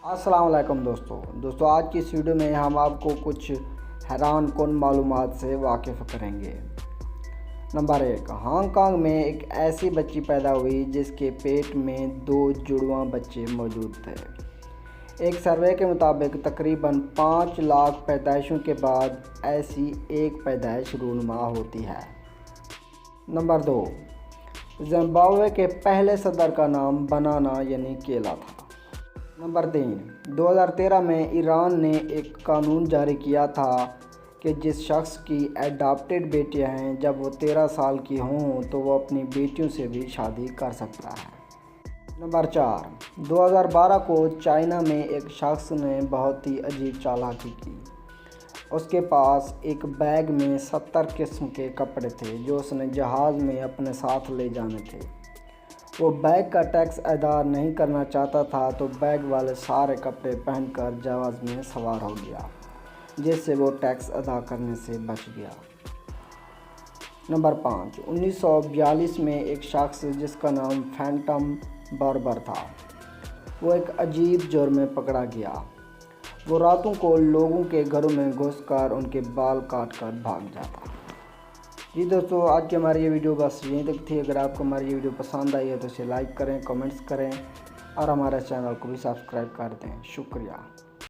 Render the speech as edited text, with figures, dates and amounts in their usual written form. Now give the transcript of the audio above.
अस्सलाम वालेकुम दोस्तों आज की इस वीडियो में हम आपको कुछ हैरान कुन मालूमात से वाकिफ़ करेंगे। नंबर 1, हांगकांग में एक ऐसी बच्ची पैदा हुई जिसके पेट में 2 जुड़वां बच्चे मौजूद थे। एक सर्वे के मुताबिक तकरीबन 5 लाख पैदाइशों के बाद ऐसी एक पैदाइश रूनुमा होती है। नंबर 2, जिम्बाब्वे के पहले सदर का नाम बनाना यानी केला था। नंबर 3, 2013 में ईरान ने एक कानून जारी किया था कि जिस शख्स की एडॉप्टेड बेटियां हैं जब वो 13 साल की हों तो वो अपनी बेटियों से भी शादी कर सकता है। नंबर 4, 2012 को चाइना में एक शख्स ने बहुत ही अजीब चालाकी की। उसके पास एक बैग में 70 किस्म के कपड़े थे जो उसने जहाज़ में अपने साथ ले जाने थे। वो बैग का टैक्स अदा नहीं करना चाहता था तो बैग वाले सारे कपड़े पहनकर जहाज़ में सवार हो गया, जिससे वो टैक्स अदा करने से बच गया। नंबर 5, 1942 में एक शख्स जिसका नाम फैंटम बार्बर था, वो एक अजीब जुर्म में पकड़ा गया। वो रातों को लोगों के घरों में घुसकर उनके बाल काट कर भाग जाता। जी दोस्तों, आज की हमारी ये वीडियो बस यहीं तक थी। अगर आपको हमारी ये वीडियो पसंद आई है तो इसे लाइक करें, कमेंट्स करें और हमारे चैनल को भी सब्सक्राइब कर दें। शुक्रिया।